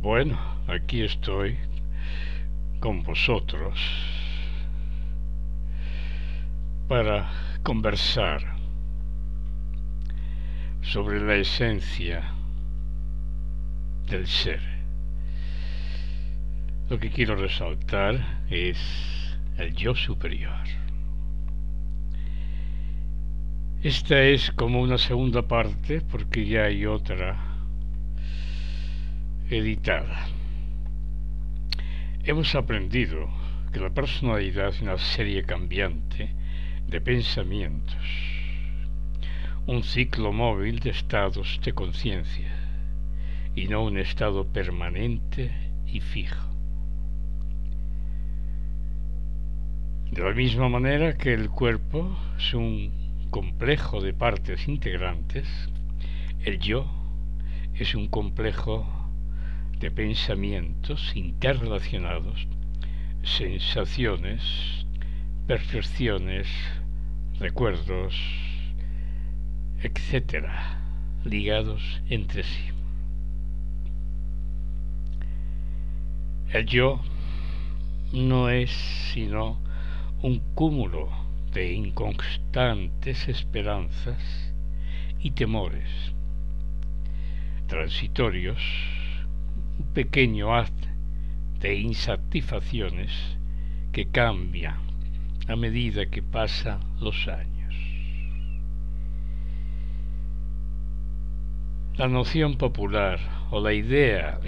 Bueno, aquí estoy con vosotros para conversar sobre la esencia del ser. Lo que quiero resaltar es el yo superior. Esta es como una segunda parte porque ya hay otra editada. Hemos aprendido que la personalidad es una serie cambiante de pensamientos, un ciclo móvil de estados de conciencia y no un estado permanente y fijo. De la misma manera que el cuerpo es un complejo de partes integrantes, el yo es un complejo de pensamientos interrelacionados, sensaciones, percepciones, recuerdos, etcétera, ligados entre sí. El yo no es sino un cúmulo de inconstantes esperanzas y temores transitorios, un pequeño haz de insatisfacciones que cambia a medida que pasan los años. La noción popular o la idea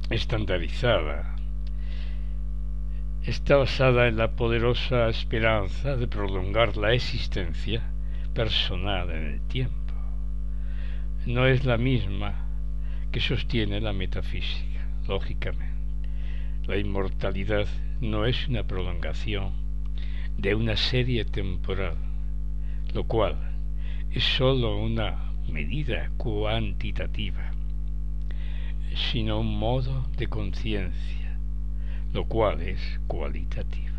estandarizada está basada en la poderosa esperanza de prolongar la existencia personal en el tiempo. No es la misma que sostiene la metafísica, lógicamente. La inmortalidad no es una prolongación de una serie temporal, lo cual es sólo una medida cuantitativa, sino un modo de conciencia, lo cual es cualitativo.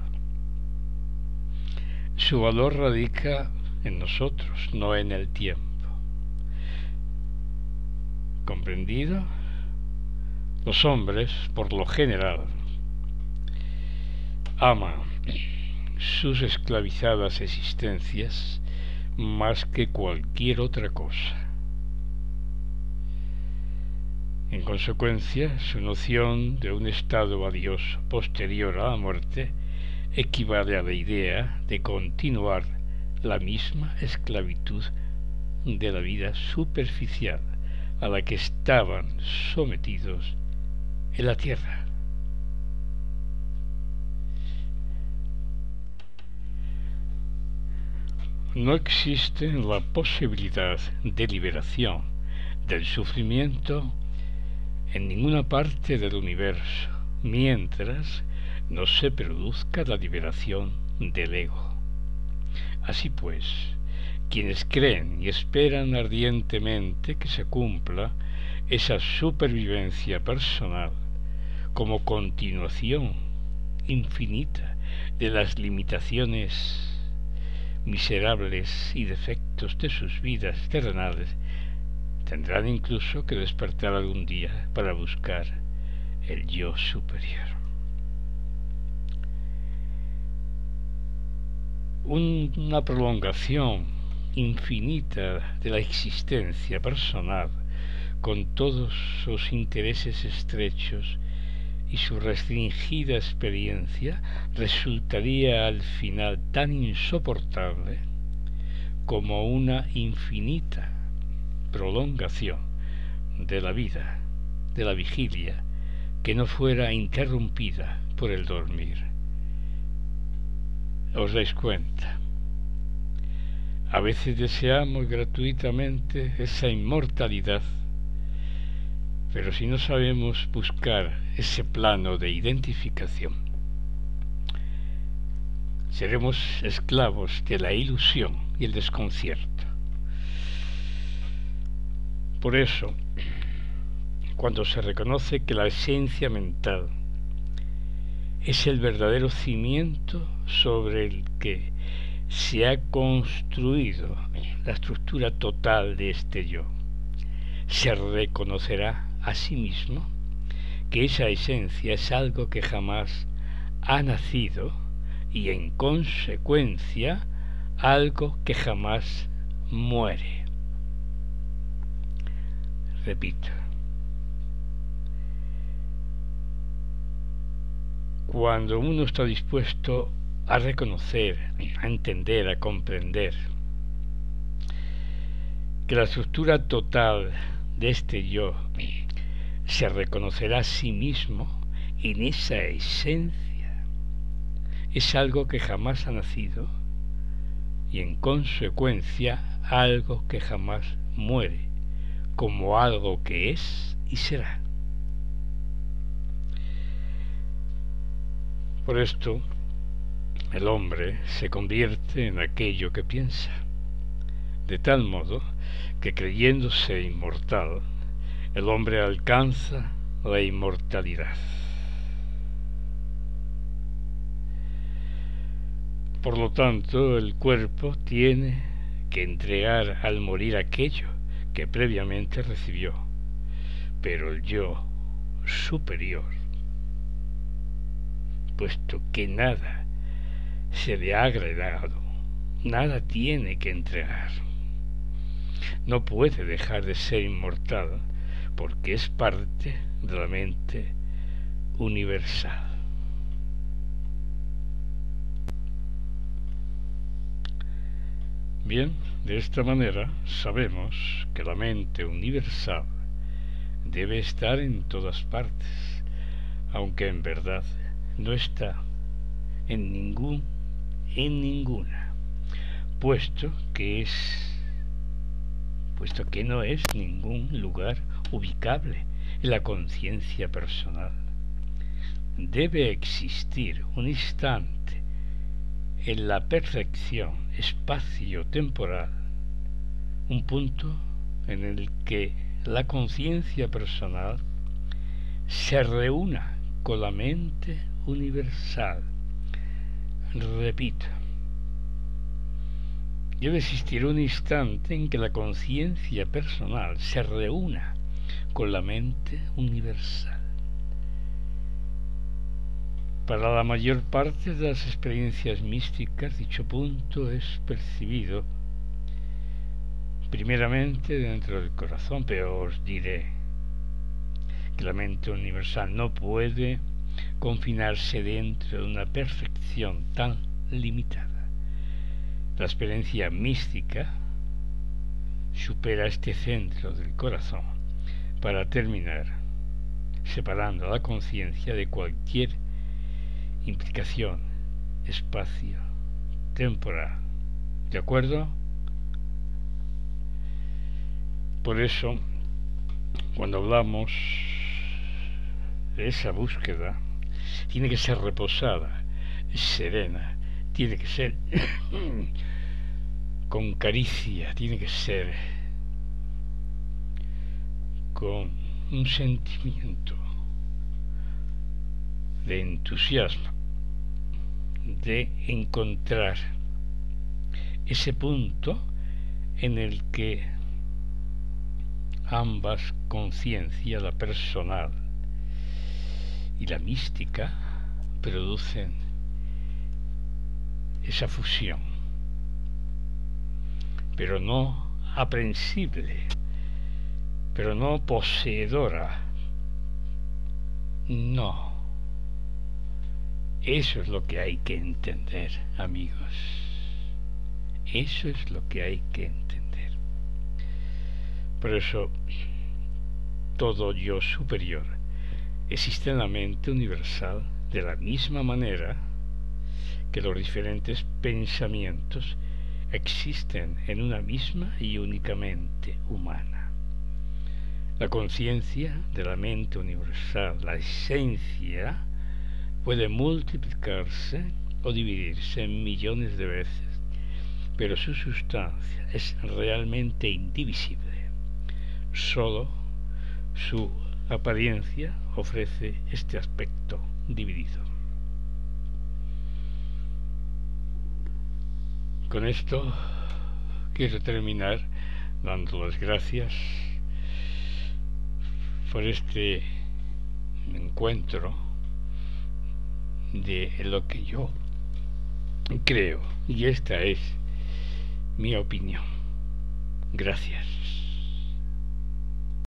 Su valor radica en nosotros, no en el tiempo. ¿Comprendido? Los hombres, por lo general, aman sus esclavizadas existencias más que cualquier otra cosa. En consecuencia, su noción de un estado valioso posterior a la muerte equivale a la idea de continuar la misma esclavitud de la vida superficial a la que estaban sometidos en la tierra. No existe la posibilidad de liberación del sufrimiento en ninguna parte del universo, mientras no se produzca la liberación del ego. Así pues, quienes creen y esperan ardientemente que se cumpla esa supervivencia personal como continuación infinita de las limitaciones miserables y defectos de sus vidas terrenales, tendrán incluso que despertar algún día para buscar el yo superior. Una prolongación infinita de la existencia personal, con todos sus intereses estrechos y su restringida experiencia, resultaría al final tan insoportable como una infinita prolongación de la vida, de la vigilia, que no fuera interrumpida por el dormir. ¿Os dais cuenta? A veces deseamos gratuitamente esa inmortalidad, pero si no sabemos buscar ese plano de identificación, seremos esclavos de la ilusión y el desconcierto. Por eso, cuando se reconoce que la esencia mental es el verdadero cimiento sobre el que se ha construido la estructura total de este yo, se reconocerá a sí mismo que esa esencia es algo que jamás ha nacido y en consecuencia algo que jamás muere. Repito, cuando uno está dispuesto a reconocer, a entender, a comprender que la estructura total de este yo se reconocerá a sí mismo en esa esencia, es algo que jamás ha nacido y en consecuencia algo que jamás muere, como algo que es y será. Por esto, el hombre se convierte en aquello que piensa, de tal modo que creyéndose inmortal, el hombre alcanza la inmortalidad. Por lo tanto, el cuerpo tiene que entregar al morir aquello que previamente recibió, pero el yo superior, puesto que nada se le ha agregado, nada tiene que entregar. No puede dejar de ser inmortal porque es parte de la mente universal. Bien, de esta manera sabemos que la mente universal debe estar en todas partes, aunque en verdad no está en ninguna, puesto que no es ningún lugar ubicable en la conciencia personal. Debe existir un instante en la percepción espacio-temporal, un punto en el que la conciencia personal se reúna con la mente universal. Repito, debe existir un instante en que la conciencia personal se reúna con la mente universal. Para la mayor parte de las experiencias místicas, dicho punto es percibido primeramente dentro del corazón, pero os diré que la mente universal no puede confinarse dentro de una perfección tan limitada. La experiencia mística supera este centro del corazón para terminar separando a la conciencia de cualquier implicación espacio-temporal. ¿De acuerdo? Por eso, cuando hablamos de esa búsqueda, tiene que ser reposada, serena, tiene que ser con caricia, tiene que ser con un sentimiento de entusiasmo, de encontrar ese punto en el que ambas conciencias, la personal y la mística, producen esa fusión, pero no aprehensible, pero no poseedora. No. Eso es lo que hay que entender, amigos. Eso es lo que hay que entender. Por eso, todo yo superior existe en la mente universal de la misma manera que los diferentes pensamientos existen en una misma y únicamente humana. La conciencia de la mente universal, la esencia, puede multiplicarse o dividirse en millones de veces, pero su sustancia es realmente indivisible. Solo su apariencia ofrece este aspecto dividido. Con esto quiero terminar dando las gracias por este encuentro de lo que yo creo, y esta es mi opinión. Gracias.